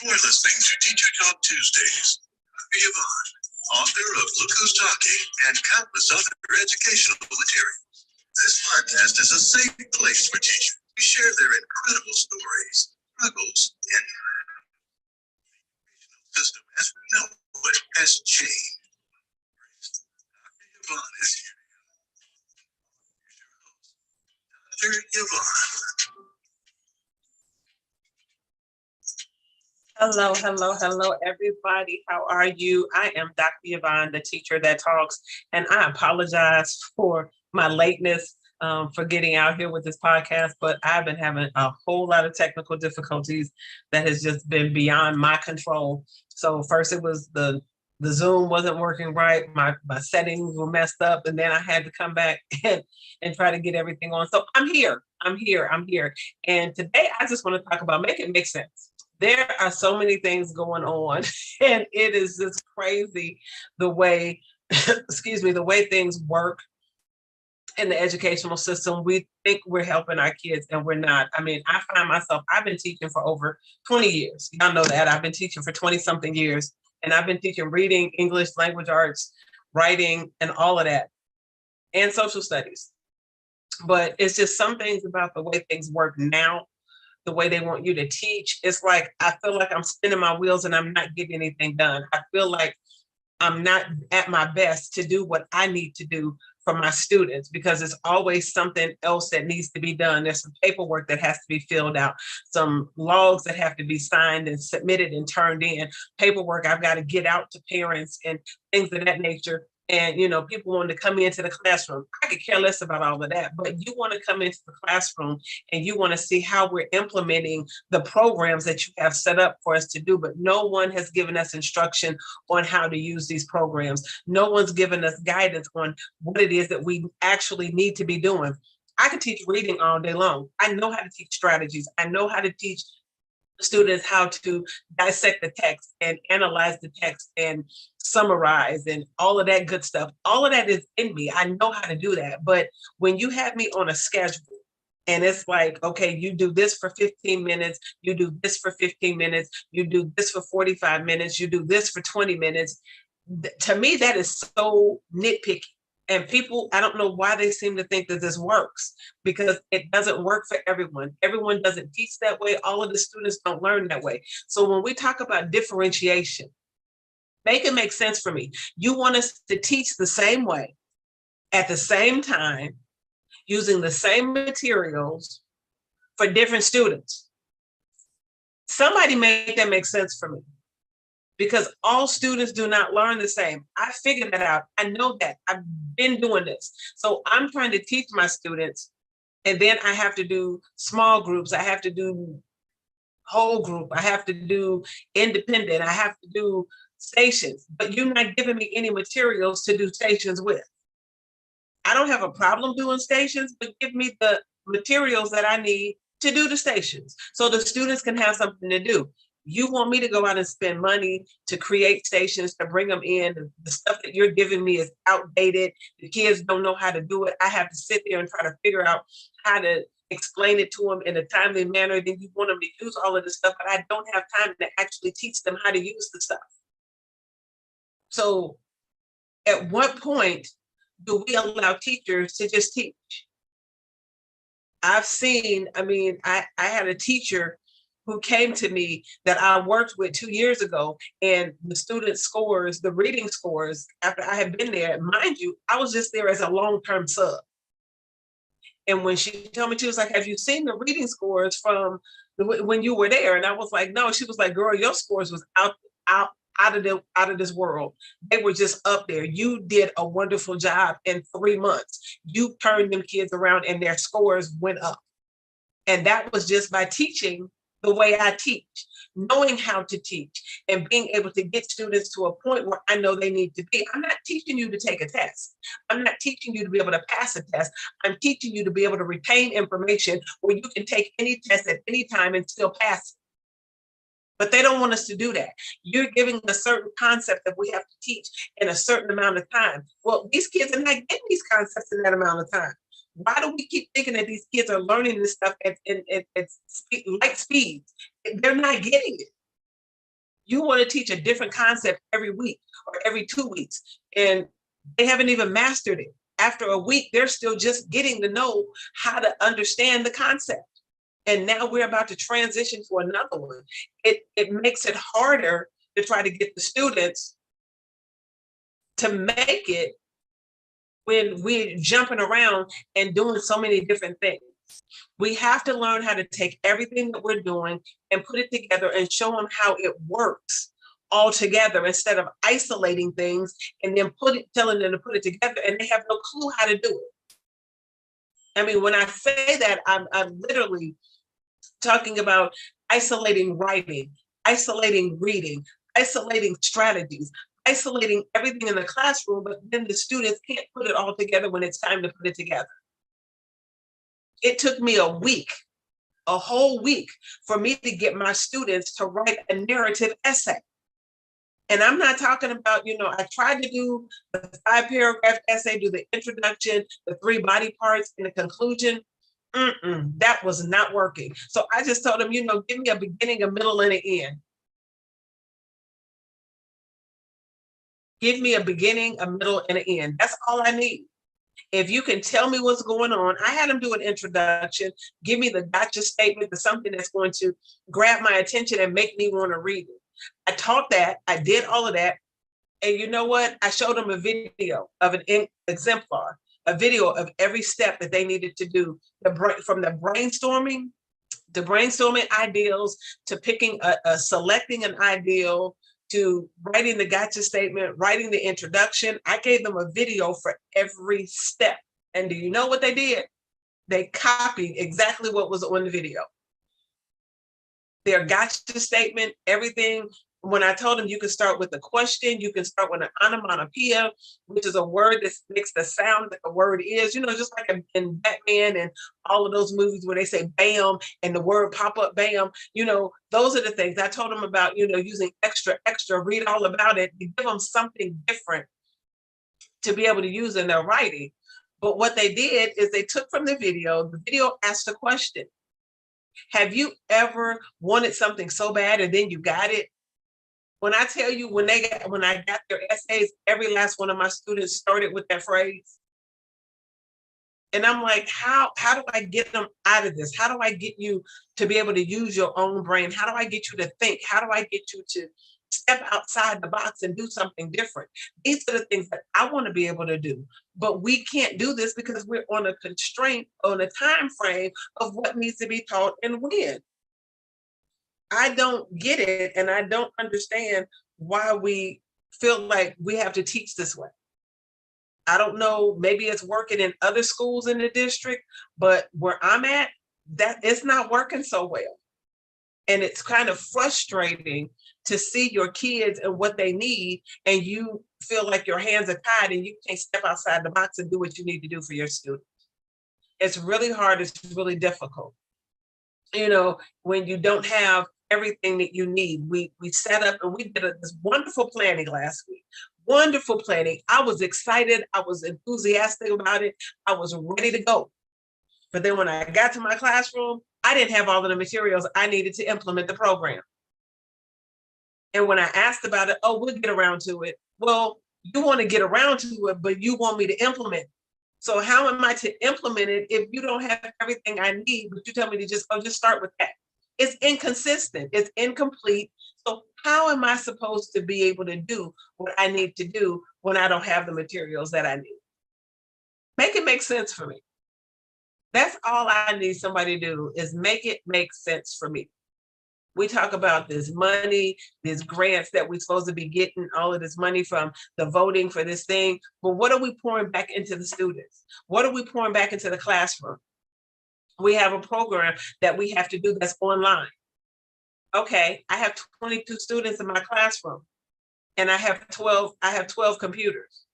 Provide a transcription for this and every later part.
You're listening to Teacher Talk Tuesdays. Dr. Yvonne, author of Look Who's Talking and countless other educational materials. This podcast is a safe place for teachers to share their incredible stories, struggles, and the system as we know it has changed. Dr. Yvonne is here. Dr. Yvonne. Hello, everybody. How are you? I am Dr. Yvonne, the teacher that talks, and I apologize for my lateness for getting out here with this podcast, but I've been having a whole lot of technical difficulties that has just been beyond my control. So first it was the Zoom wasn't working right, my settings were messed up, and then I had to come back and try to get everything on. So I'm here. And today I just want to talk about make it make sense. There are so many things going on, and it is just crazy the way, the way things work in the educational system. We think we're helping our kids, and we're not. I mean, I find myself, I've been teaching for over 20 years. Y'all know that. I've been teaching for 20 something years, and I've been teaching reading, English, language arts, writing, and all of that, and social studies. But it's just some things about the way things work now, the way they want you to teach. It's like, I feel like I'm spinning my wheels and I'm not getting anything done. I feel like I'm not at my best to do what I need to do for my students, because it's always something else that needs to be done. There's some paperwork that has to be filled out, some logs that have to be signed and submitted and turned in, paperwork I've got to get out to parents and things of that nature. And, people want to come into the classroom. I could care less about all of that, but you want to come into the classroom and you want to see how we're implementing the programs that you have set up for us to do. But no one has given us instruction on how to use these programs. No one's given us guidance on what it is that we actually need to be doing. I can teach reading all day long. I know how to teach strategies. I know how to teach students how to dissect the text and analyze the text and summarize and all of that good stuff. All of that is in me. I know how to do that. But when you have me on a schedule and it's like, okay, you do this for 15 minutes, you do this for 15 minutes, you do this for 45 minutes, you do this for 20 minutes. To me, that is so nitpicky. And people, I don't know why they seem to think that this works, because it doesn't work for everyone. Everyone doesn't teach that way. All of the students don't learn that way. So when we talk about differentiation, make it make sense for me. You want us to teach the same way, at the same time, using the same materials for different students. Somebody make that make sense for me. Because all students do not learn the same. I figured that out. I know that. I've been doing this. So I'm trying to teach my students, and then I have to do small groups. I have to do whole group. I have to do independent. I have to do stations. But you're not giving me any materials to do stations with. I don't have a problem doing stations, but give me the materials that I need to do the stations so the students can have something to do. You want me to go out and spend money to create stations, to bring them in. The stuff that you're giving me is outdated. The kids don't know how to do it. I have to sit there and try to figure out how to explain it to them in a timely manner. Then you want them to use all of this stuff, but I don't have time to actually teach them how to use the stuff. So at what point do we allow teachers to just teach? I had a teacher who came to me that I worked with 2 years ago, and the student scores, the reading scores, after I had been there, mind you, I was just there as a long-term sub. And when she told me, she was like, have you seen the reading scores from when you were there? And I was like, no. She was like, girl, your scores was out of this world. They were just up there. You did a wonderful job in 3 months. You turned them kids around and their scores went up. And that was just by teaching the way I teach, knowing how to teach, and being able to get students to a point where I know they need to be. I'm not teaching you to take a test. I'm not teaching you to be able to pass a test. I'm teaching you to be able to retain information where you can take any test at any time and still pass it. But they don't want us to do that. You're giving a certain concept that we have to teach in a certain amount of time. Well, these kids are not getting these concepts in that amount of time. Why do we keep thinking that these kids are learning this stuff at light speeds? They're not getting it. You want to teach a different concept every week or every 2 weeks, and they haven't even mastered it. After a week, they're still just getting to know how to understand the concept. And now we're about to transition to another one. It makes it harder to try to get the students to make it when we're jumping around and doing so many different things. We have to learn how to take everything that we're doing and put it together and show them how it works all together instead of isolating things and then telling them to put it together and they have no clue how to do it. I mean, when I say that, I'm literally talking about isolating writing, isolating reading, isolating strategies, isolating everything in the classroom, but then the students can't put it all together when it's time to put it together. It took me a whole week, for me to get my students to write a narrative essay. And I'm not talking about, I tried to do the 5-paragraph essay, do the introduction, the 3 body parts, and the conclusion. That was not working. So I just told them, give me a beginning, a middle, and an end. Give me a beginning, a middle, and an end. That's all I need. If you can tell me what's going on, I had them do an introduction, give me the gotcha statement, the something that's going to grab my attention and make me want to read it. I taught that, I did all of that. And you know what? I showed them a video of an exemplar, a video of every step that they needed to do, from the brainstorming ideals to picking selecting an ideal, to writing the gotcha statement, writing the introduction. I gave them a video for every step. And do you know what they did? They copied exactly what was on the video. Their gotcha statement, everything. When I told them you can start with a question, you can start with an onomatopoeia, which is a word that makes the sound that the word is, just like in Batman and all of those movies where they say bam and the word pop up bam, those are the things I told them about, using extra, read all about it, to give them something different to be able to use in their writing. But what they did is they took from the video asked a question. Have you ever wanted something so bad and then you got it? When I tell you, when I got their essays, every last one of my students started with that phrase. And I'm like, how do I get them out of this? How do I get you to be able to use your own brain? How do I get you to think? How do I get you to step outside the box and do something different? These are the things that I want to be able to do. But we can't do this because we're on a constraint, on a time frame of what needs to be taught and when. I don't get it, and I don't understand why we feel like we have to teach this way. I don't know, maybe it's working in other schools in the district, but where I'm at, that it's not working so well. And it's kind of frustrating to see your kids and what they need, and you feel like your hands are tied and you can't step outside the box and do what you need to do for your students. It's really hard, it's really difficult. When you don't have everything that you need. We set up and we did this wonderful planning last week. Wonderful planning. I was excited. I was enthusiastic about it. I was ready to go. But then when I got to my classroom, I didn't have all of the materials I needed to implement the program. And when I asked about it, we'll get around to it. Well, you want to get around to it, but you want me to implement it. So how am I to implement it if you don't have everything I need, but you tell me to just start with that? It's inconsistent, it's incomplete. So how am I supposed to be able to do what I need to do when I don't have the materials that I need? Make it make sense for me. That's all I need somebody to do, is make it make sense for me. We talk about this money, these grants that we're supposed to be getting, all of this money from the voting for this thing. But what are we pouring back into the students? What are we pouring back into the classroom? We have a program that we have to do that's online. Okay, I have 22 students in my classroom and I have 12 computers.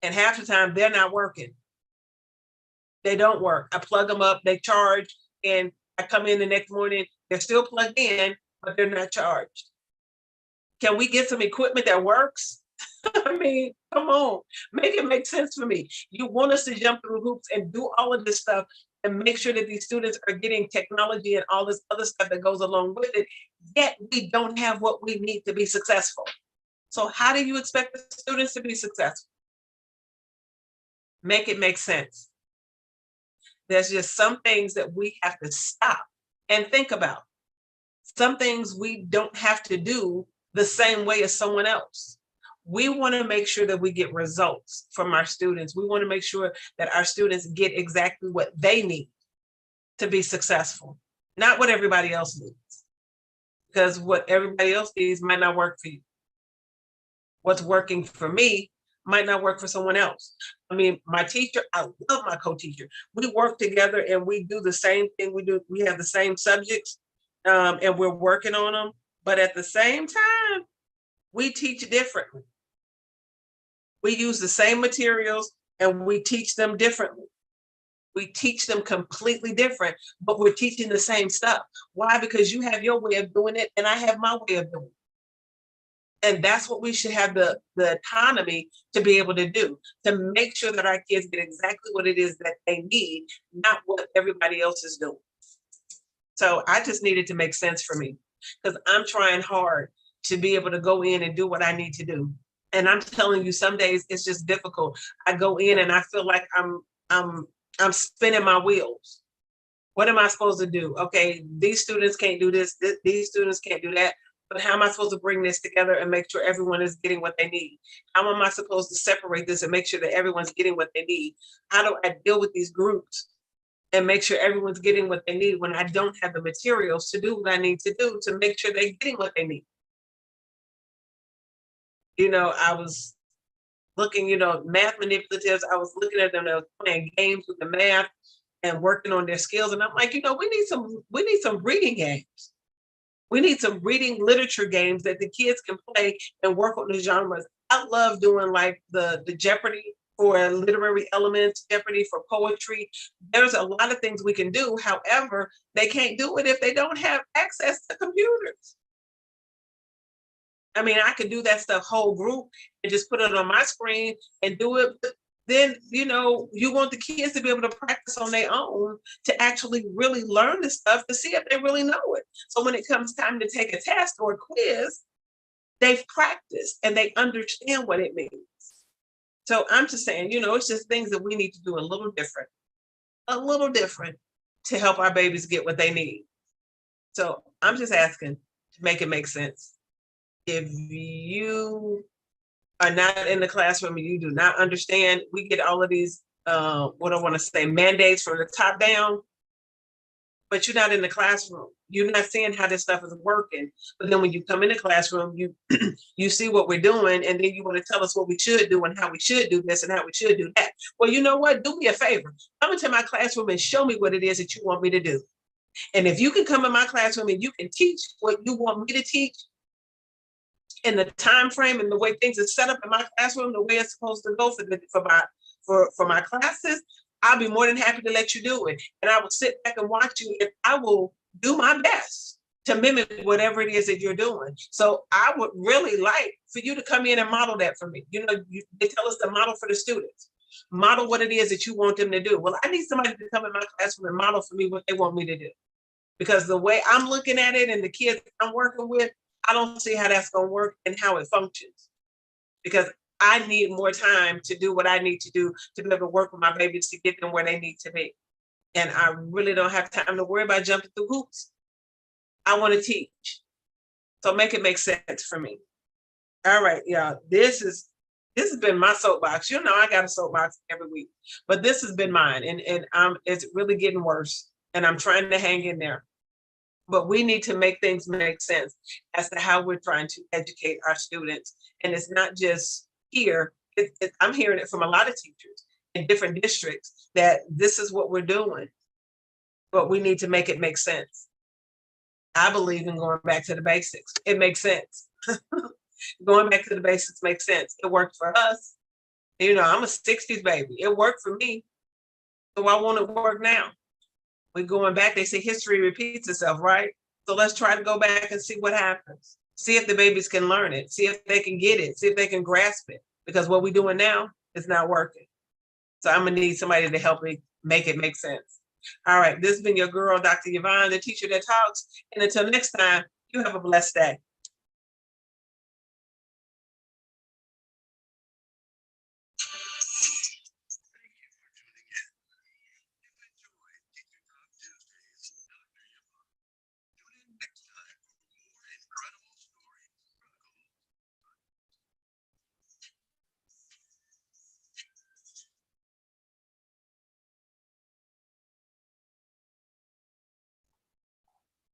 And half the time they're not working. They don't work. I plug them up, they charge, and I come in the next morning, they're still plugged in, but they're not charged. Can we get some equipment that works? I mean, come on, make it make sense for me. You want us to jump through hoops and do all of this stuff and make sure that these students are getting technology and all this other stuff that goes along with it, yet we don't have what we need to be successful. So how do you expect the students to be successful? Make it make sense. There's just some things that we have to stop and think about. Some things we don't have to do the same way as someone else. We want to make sure that we get results from our students. We want to make sure that our students get exactly what they need to be successful, not what everybody else needs. Because what everybody else needs might not work for you. What's working for me might not work for someone else. I mean, my teacher, I love my co-teacher. We work together and we do the same thing. We have the same subjects, and we're working on them. But at the same time, we teach differently. We use the same materials and we teach them differently. We teach them completely different, but we're teaching the same stuff. Why? Because you have your way of doing it and I have my way of doing it. And that's what we should have the autonomy to be able to do, to make sure that our kids get exactly what it is that they need, not what everybody else is doing. So I just needed to make sense for me because I'm trying hard to be able to go in and do what I need to do. And I'm telling you, some days it's just difficult. I go in and I feel like I'm spinning my wheels. What am I supposed to do? Okay, these students can't do this, these students can't do that. But how am I supposed to bring this together and make sure everyone is getting what they need? How am I supposed to separate this and make sure that everyone's getting what they need? How do I deal with these groups and make sure everyone's getting what they need when I don't have the materials to do what I need to do to make sure they're getting what they need? You know, I was looking, math manipulatives, I was looking at them, they were playing games with the math and working on their skills. And I'm like, we need some reading games. We need some reading literature games that the kids can play and work on the genres. I love doing like the Jeopardy for literary elements, Jeopardy for poetry. There's a lot of things we can do. However, they can't do it if they don't have access to computers. I mean, I could do that stuff whole group and just put it on my screen and do it. But then, you want the kids to be able to practice on their own to actually really learn the stuff to see if they really know it. So when it comes time to take a test or a quiz, they've practiced and they understand what it means. So I'm just saying, it's just things that we need to do a little different to help our babies get what they need. So I'm just asking to make it make sense. If you are not in the classroom and you do not understand, we get all of these, mandates from the top down, but you're not in the classroom. You're not seeing how this stuff is working. But then when you come in the classroom, you you see what we're doing, and then you want to tell us what we should do and how we should do this and how we should do that. Well, you know what? Do me a favor. Come into my classroom and show me what it is that you want me to do. And if you can come in my classroom and you can teach what you want me to teach, in the time frame and the way things are set up in my classroom, the way it's supposed to go for my classes, I'll be more than happy to let you do it. And I will sit back and watch you, and I will do my best to mimic whatever it is that you're doing. So I would really like for you to come in and model that for me. They tell us to model for the students. Model what it is that you want them to do. Well, I need somebody to come in my classroom and model for me what they want me to do. Because the way I'm looking at it and the kids I'm working with, I don't see how that's going to work and how it functions, because I need more time to do what I need to do to be able to work with my babies to get them where they need to be. And I really don't have time to worry about jumping through hoops. I want to teach. So make it make sense for me. All right, y'all. This has been my soapbox. I got a soapbox every week, but this has been mine, and it's really getting worse, and I'm trying to hang in there. But we need to make things make sense as to how we're trying to educate our students. And it's not just here. I'm hearing it from a lot of teachers in different districts that this is what we're doing, but we need to make it make sense. I believe in going back to the basics. It makes sense. Going back to the basics makes sense. It worked for us. I'm a 60s baby. It worked for me. So why won't it work now? We're going back. They say history repeats itself, right? So let's try to go back and see what happens. See if the babies can learn it. See if they can get it. See if they can grasp it. Because what we're doing now is not working. So I'm going to need somebody to help me make it make sense. All right, this has been your girl, Dr. Yvonne, the teacher that talks. And until next time, you have a blessed day.